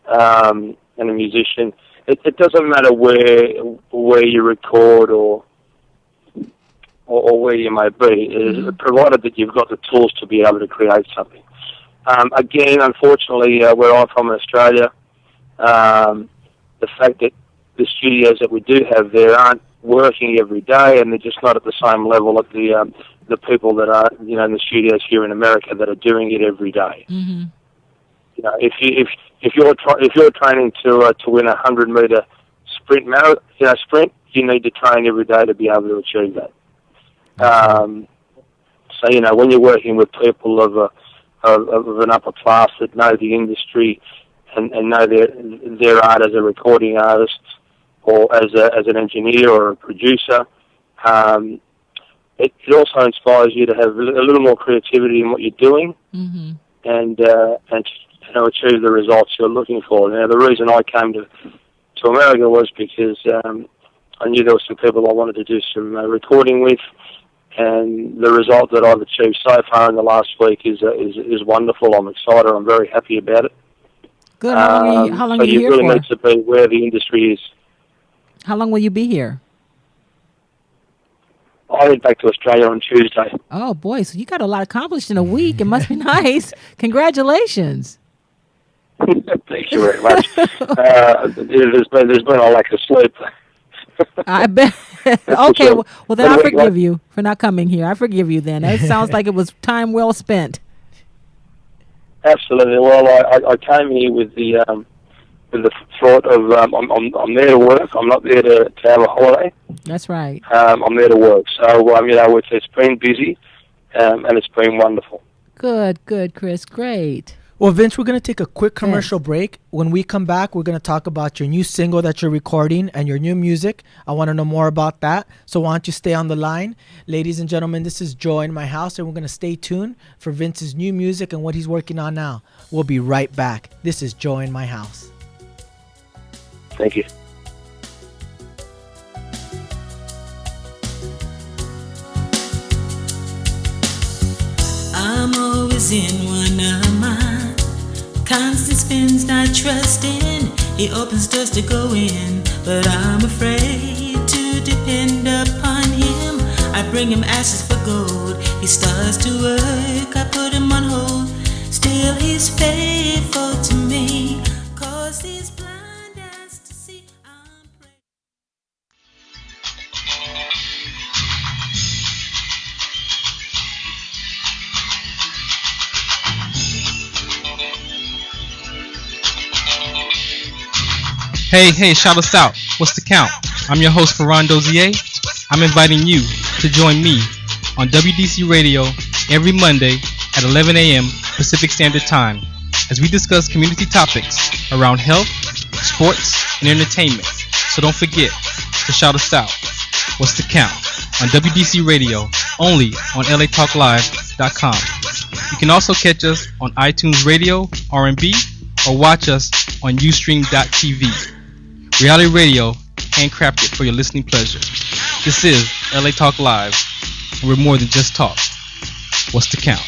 and a musician, it doesn't matter where you record or or where you may be, is provided that you've got the tools to be able to create something. Again, unfortunately, where I'm from in Australia, the fact that the studios that we do have there aren't working every day, and they're just not at the same level that the people that are, you know, in the studios here in America that are doing it every day. Mm-hmm. You know, if you're training to win a 100-meter sprint, you need to train every day to be able to achieve that. So, you know, when you're working with people of an upper class that know the industry and know their art as a recording artist or as an engineer or a producer, it also inspires you to have a little more creativity in what you're doing, mm-hmm. and you know, achieve the results you're looking for. Now, the reason I came to America was because I knew there were some people I wanted to do some recording with, and the result that I've achieved so far in the last week is wonderful. I'm excited. I'm very happy about it. Good. How long are you here really for? need to be where the industry is. How long will you be here? I head back to Australia on Tuesday. Oh, boy. So you got a lot accomplished in a week. It must be nice. Congratulations. Thank you very much. There's been a lack of sleep. I bet. Okay, well then I forgive you for not coming here. I forgive you then. It sounds like it was time well spent. Absolutely. Well, I came here with the thought of I'm there to work. I'm not there to have a holiday. That's right. I'm there to work. So you know, it's been busy, and it's been wonderful. Good, Chris. Great. Well, Vince, we're going to take a quick commercial break. When we come back, we're going to talk about your new single that you're recording and your new music. I want to know more about that. So why don't you stay on the line? Ladies and gentlemen, this is Joy in My House, and we're going to stay tuned for Vince's new music and what he's working on now. We'll be right back. This is Joy in My House. Thank you. I'm always in one of mine. Constant spins, not trusting. He opens doors to go in, but I'm afraid to depend upon him. I bring him ashes for gold. He starts to work, I put him on hold. Still he's faithful to me, 'cause he's blind as to see. I'm praying. Hey, shout us out. What's the count? I'm your host, Ferran Dozier. I'm inviting you to join me on WDC Radio every Monday at 11 a.m. Pacific Standard Time as we discuss community topics around health, sports, and entertainment. So don't forget to shout us out. What's the count? On WDC Radio, only on LATalkLive.com. You can also catch us on iTunes Radio, R&B, or watch us on Ustream.tv. Reality radio, handcrafted for your listening pleasure. This is LA Talk Live, and we're more than just talk. What's the count?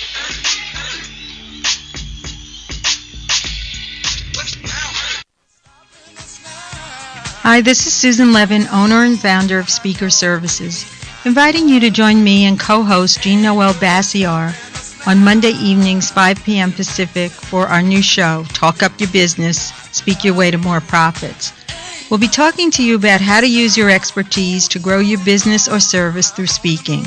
Hi, this is Susan Levin, owner and founder of Speaker Services, inviting you to join me and co-host Jean Noel Bassiar on Monday evenings, 5 p.m. Pacific, for our new show, Talk Up Your Business, Speak Your Way to More Profits. We'll be talking to you about how to use your expertise to grow your business or service through speaking.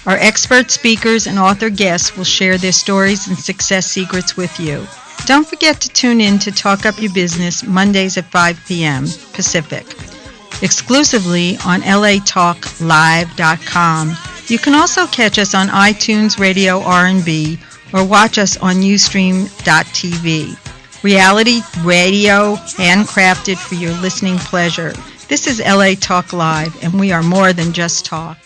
Our expert speakers and author guests will share their stories and success secrets with you. Don't forget to tune in to Talk Up Your Business Mondays at 5 p.m. Pacific, exclusively on LATalkLive.com. You can also catch us on iTunes Radio R&B or watch us on Ustream.tv. Reality radio, handcrafted for your listening pleasure. This is LA Talk Live, and we are more than just talk.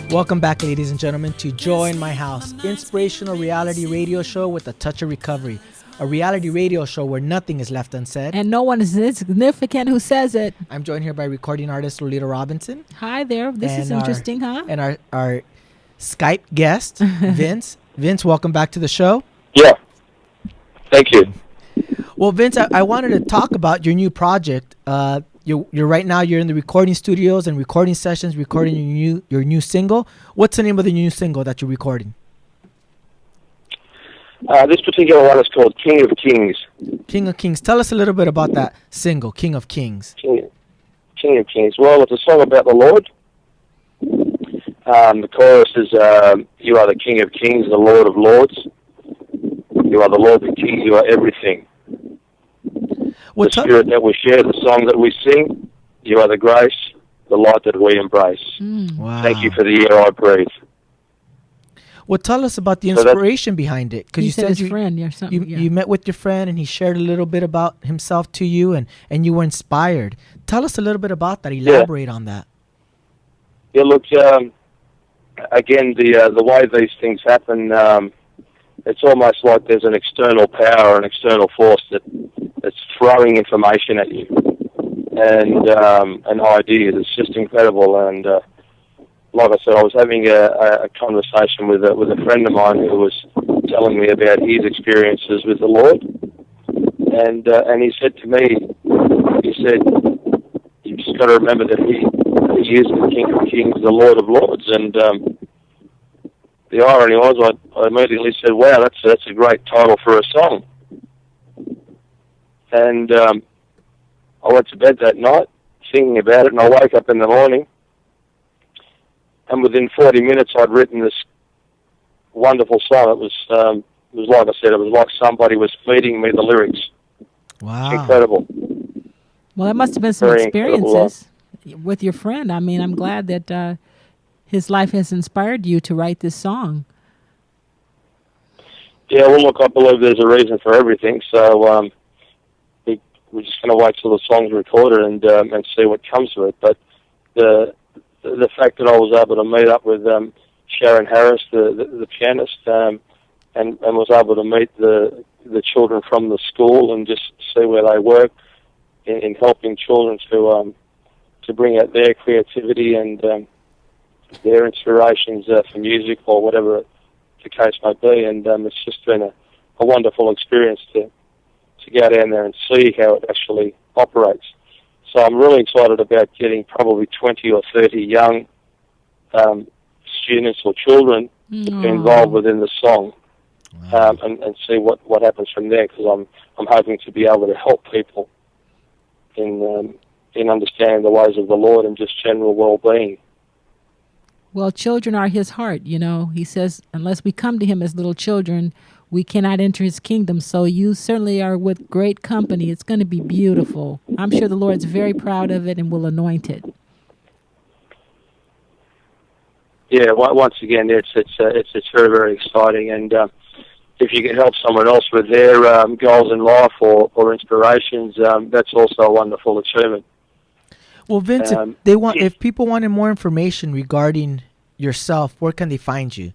Welcome back, ladies and gentlemen, to Joy in My House, inspirational reality radio show with a touch of recovery. A reality radio show where nothing is left unsaid. And no one is insignificant who says it. I'm joined here by recording artist Lolita Robinson. Hi there. This is interesting, huh? And our Skype guest, Vince. Vince, welcome back to the show. Yeah. Thank you. Well, Vince, I wanted to talk about your new project. You're right now. You're in the recording studios and recording sessions, recording your new single. What's the name of the new single that you're recording? This particular one is called King of Kings. King of Kings. Tell us a little bit about that single, King of Kings. King of Kings. Well, it's a song about the Lord. The chorus is, you are the King of Kings, the Lord of Lords. You are the Lord the King, you are everything. The spirit that we share, the song that we sing, you are the grace, the light that we embrace. Wow. Thank you for the air I breathe. Well, tell us about the inspiration behind it. Because you said his friend or something. You met with your friend and he shared a little bit about himself to you and you were inspired. Tell us a little bit about that. Elaborate on that. Yeah, look, again, the way these things happen, it's almost like there's an external power, an external force that's throwing information at you and ideas. It's just incredible. And like I said, I was having a conversation with a friend of mine who was telling me about his experiences with the Lord, and he said to me, "You just got to remember that he is the King of Kings, the Lord of Lords." And the irony was, I immediately said, "Wow, that's a great title for a song." And I went to bed that night thinking about it, and I woke up in the morning. And within 40 minutes, I'd written this wonderful song. It was like I said, it was like somebody was feeding me the lyrics. Wow. It's incredible. Well, that must have been some Very experiences with your friend. I mean, I'm glad that his life has inspired you to write this song. Yeah, well, look, I believe there's a reason for everything. So we're just going to wait till the song's recorded and see what comes of it. But the fact that I was able to meet up with Sharon Harris, the pianist, and was able to meet the children from the school and just see where they work in helping children to bring out their creativity and their inspirations for music or whatever the case may be. And it's just been a wonderful experience to go down there and see how it actually operates. So I'm really excited about getting probably 20 or 30 young students or children to be involved within the song. Wow. And see what happens from there, because I'm hoping to be able to help people in understanding the ways of the Lord and just general well-being. Well, children are his heart, you know. He says, unless we come to him as little children, we cannot enter his kingdom. So you certainly are with great company. It's going to be beautiful. I'm sure the Lord's very proud of it and will anoint it. Yeah, once again, it's very, very exciting. And if you can help someone else with their goals in life or inspirations, that's also a wonderful achievement. Well, Vince, if people wanted more information regarding yourself, where can they find you?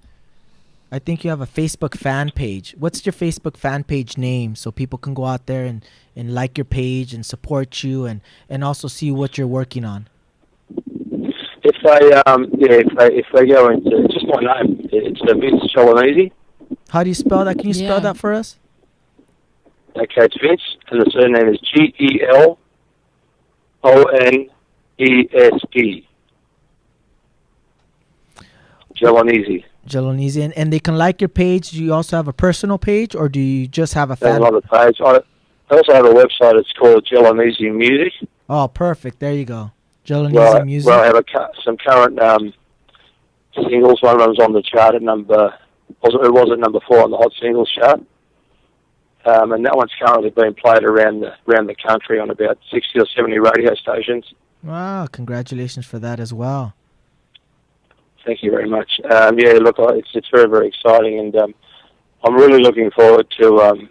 I think you have a Facebook fan page. What's your Facebook fan page name so people can go out there and like your page and support you and also see what you're working on? If they go into just my name, it's Vince Gelonese. How do you spell that? Can you spell that for us? Okay, it's Vince, and the surname is Gelonese. Gelonese. Gelonese, and they can like your page. Do you also have a personal page, or do you just have a fan? Another page. I also have a website. It's called Gelonese Music. Oh, perfect. There you go. Gelonese Music. Well, I have some current singles. One of them's on the chart at number 4 on the Hot Singles chart. And that one's currently being played around the country on about 60 or 70 radio stations. Wow, congratulations for that as well. Thank you very much. Look, it's very, very exciting, and I'm really looking forward to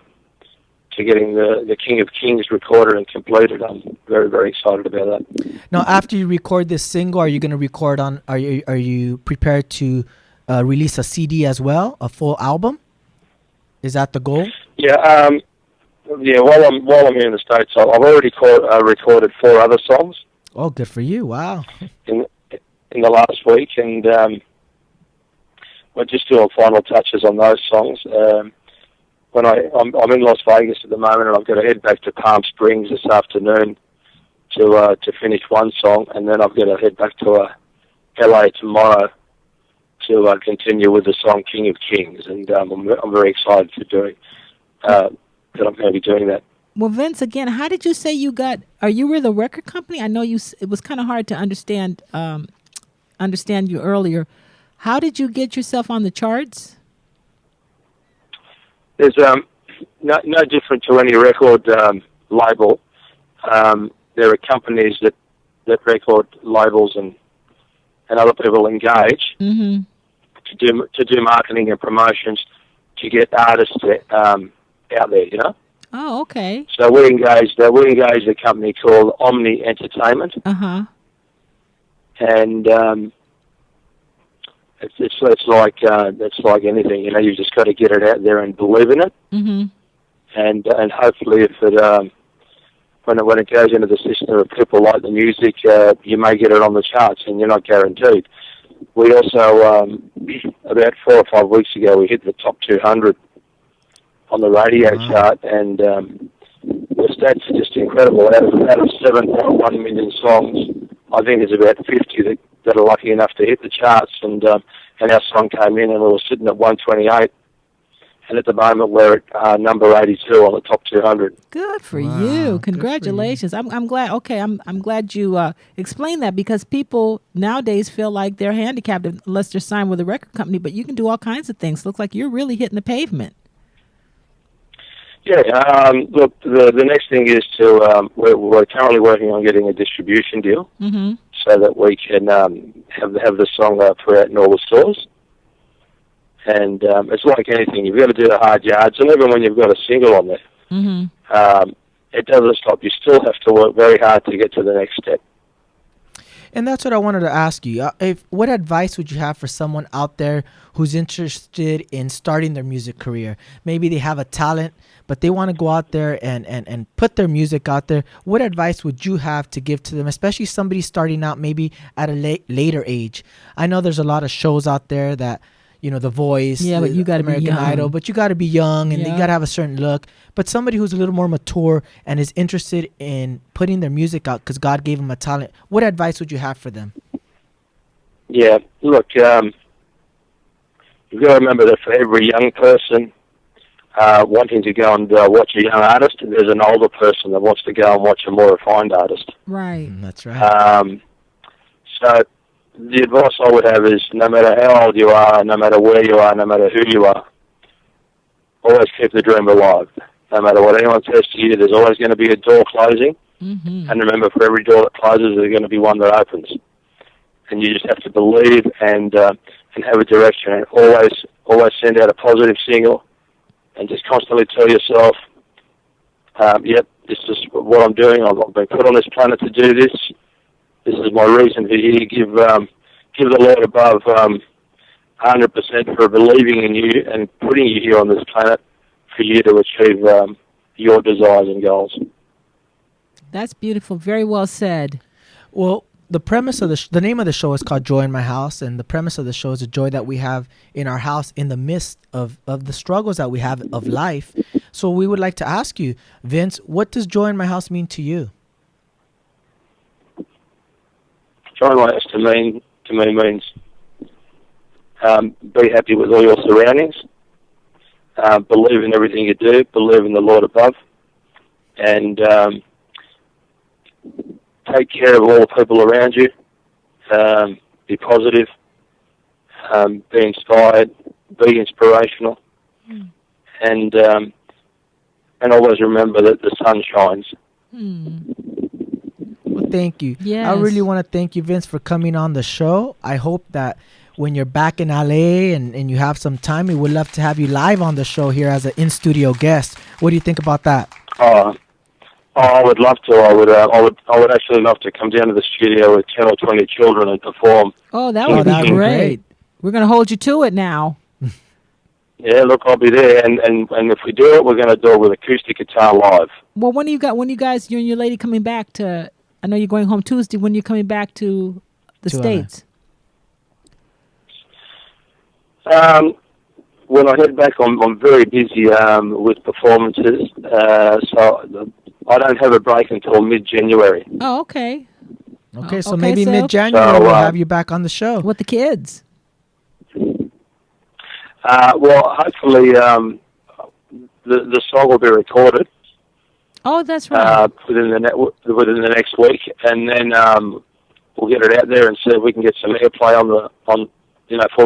getting the King of Kings recorded and completed. I'm very, very excited about that. Now, after you record this single, are you going to record on? Are you prepared to release a CD as well, a full album? Is that the goal? Yeah. While I'm here in the States, I've already recorded 4 other songs. Oh, good for you! Wow. In the last week, and we're just doing final touches on those songs. When I'm in Las Vegas at the moment, and I've got to head back to Palm Springs this afternoon to finish one song, and then I've got to head back to LA tomorrow to continue with the song King of Kings, and I'm very excited for doing that. I'm going to be doing that. Well, Vince, again, how did you say you got? Are you with a record company? I know you. It was kind of hard to understand you earlier. How did you get yourself on the charts? There's no different to any record label. There are companies that record labels and other people engage to do marketing and promotions to get artists out there. You know. Oh, okay. So we engaged a company called Omni Entertainment. And it's like anything, you know. You just got to get it out there and believe in it. And hopefully, if it when it goes into the system of people like the music, you may get it on the charts, and you're not guaranteed. We also about 4 or 5 weeks ago, we hit the top 200 on the radio chart, and the stats are just incredible. Out of 7.1 million songs, I think there's about 50 that are lucky enough to hit the charts, and our song came in, and we were sitting at 128, and at the moment we're at number 82 on the top 200. Good for you! Congratulations! For you. I'm glad. Okay, I'm glad you explained that, because people nowadays feel like they're handicapped unless they're signed with a record company. But you can do all kinds of things. Looks like you're really hitting the pavement. Yeah, look, the next thing is to, we're currently working on getting a distribution deal so that we can have the song throughout in all the stores. And it's like anything, you've got to do the hard yards, and even when you've got a single on there, it doesn't stop. You still have to work very hard to get to the next step. And that's what I wanted to ask you. What advice would you have for someone out there who's interested in starting their music career? Maybe they have a talent, but they want to go out there and put their music out there. What advice would you have to give to them, especially somebody starting out maybe at a later age? I know there's a lot of shows out there that, you know, The Voice, but you got to be young. Idol, but you got to be young, and you got to have a certain look. But somebody who's a little more mature and is interested in putting their music out because God gave them a talent, what advice would you have for them? Yeah, look, you've got to remember that for every young person wanting to go and watch a young artist, there's an older person that wants to go and watch a more refined artist. Right. That's right. So the advice I would have is, no matter how old you are, no matter where you are, no matter who you are, always keep the dream alive. No matter what anyone says to you, there's always going to be a door closing. And remember, for every door that closes, there's going to be one that opens. And you just have to believe and have a direction, and always send out a positive signal, and just constantly tell yourself, yep, this is what I'm doing. I've been put on this planet to do this. This is my reason for you. Give the Lord above 100% for believing in you and putting you here on this planet for you to achieve your desires and goals. That's beautiful. Very well said. Well, the premise of the name of the show is called Joy in My House, and the premise of the show is the joy that we have in our house in the midst of the struggles that we have of life. So we would like to ask you, Vince, what does joy in my house mean to you? Joy in my house to me means be happy with all your surroundings, believe in everything you do, believe in the Lord above, and take care of all the people around you. Be positive, be inspired, be inspirational, and always remember that the sun shines. Well, thank you. Yes. I really want to thank you, Vince, for coming on the show. I hope that when you're back in LA and you have some time, we would love to have you live on the show here as an in-studio guest. What do you think about that? I would love to. I would actually love to come down to the studio with 10 or 20 children and perform. Oh, that would be great. We're going to hold you to it now. Yeah, look, I'll be there, and if we do it, we're going to do it with acoustic guitar live. Well, when you guys, you and your lady coming back to? I know you're going home Tuesday. When you're coming back to the States? When I head back, I'm very busy with performances, so I don't have a break until mid-January. Oh, okay. Okay, so okay, maybe so- mid-January we'll have you back on the show. With the kids. Well, hopefully the song will be recorded Oh, that's right. within the next week, and then we'll get it out there and see if we can get some airplay for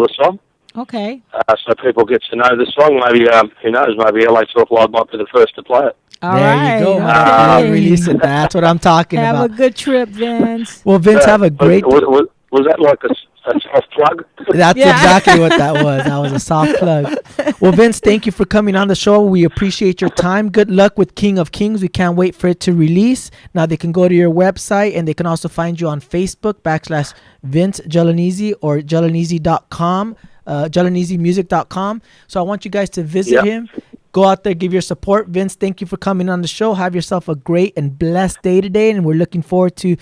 the song. Okay. So people get to know the song. Maybe who knows? Maybe LA Talk Live might be the first to play it. All there right. you go. Okay. Release it. That's what I'm talking Have about. a good trip, Vince. Well, Vince, have a great. Was that like a soft plug? That's exactly what that was. That was a soft plug. Well, Vince, thank you for coming on the show. We appreciate your time. Good luck with King of Kings. We can't wait for it to release. Now they can go to your website, and they can also find you on Facebook /Vince Gelonese or Gelonese.com, GeloneseMusic.com. So I want you guys to visit him. Go out there, give your support. Vince, thank you for coming on the show. Have yourself a great and blessed day today, and we're looking forward to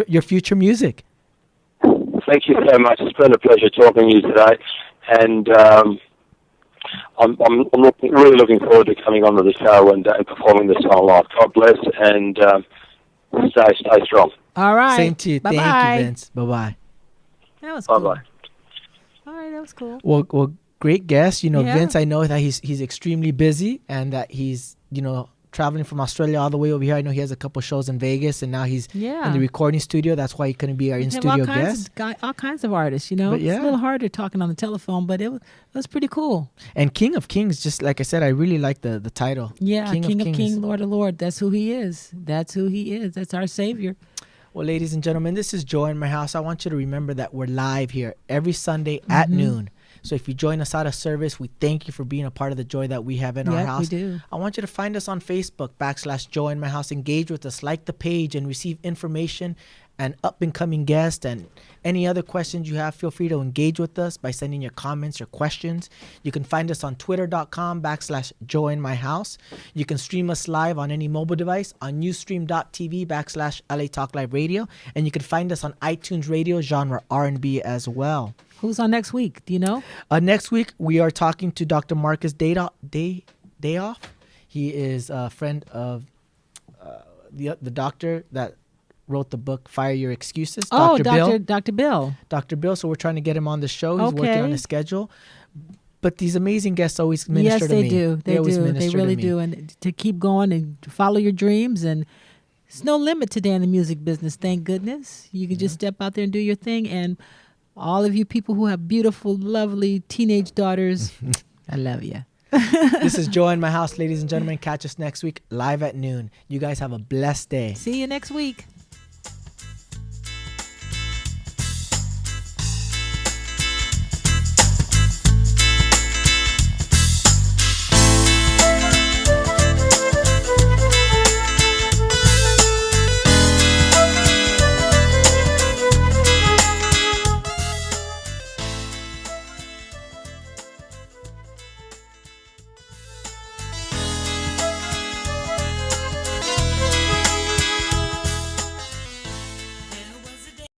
your future music. Thank you so much. It's been a pleasure talking to you today, and I'm really looking forward to coming onto the show and performing this song live. God bless, and stay strong. All right. Same to you. Bye-bye. Thank you, Vince. Bye-bye. That was cool. Bye-bye. All right, that was cool. Well, great guest. You know, Yeah. Vince, I know that he's extremely busy and that he's, traveling from Australia all the way over here. I know he has a couple shows in Vegas, and now he's in the recording studio. That's why he couldn't be our in-studio guest. All kinds of artists, But It's a little harder talking on the telephone, but it was pretty cool. And King of Kings, just like I said, I really like the title. Yeah, King of Kings. Kings, Lord of Lord. That's who he is. That's who he is. That's our Savior. Well, ladies and gentlemen, this is Joy in My House. I want you to remember that we're live here every Sunday at noon. So if you join us out of service, we thank you for being a part of the joy that we have in our house. We do. I want you to find us on Facebook /Joy in My House. Engage with us, like the page, and receive information and up-and-coming guests. And any other questions you have, feel free to engage with us by sending your comments or questions. You can find us on twitter.com /Joy in My House. You can stream us live on any mobile device on Ustream.tv /LA Talk Live Radio. And you can find us on iTunes Radio, genre R&B as well. Who's on next week? Do you know? Next week, we are talking to Dr. Marcus Dayoff. He is a friend of the doctor that wrote the book Fire Your Excuses. Oh, Dr. Bill. Dr. Bill. So we're trying to get him on the show. He's working on his schedule. But these amazing guests always minister to me. Yes, they do. They always do. minister They really to me. do. And to keep going and to follow your dreams. And there's no limit today in the music business, thank goodness. You can just step out there and do your thing. And all of you people who have beautiful, lovely teenage daughters, I love you. This is Joy in My House, ladies and gentlemen. Catch us next week live at noon. You guys have a blessed day. See you next week.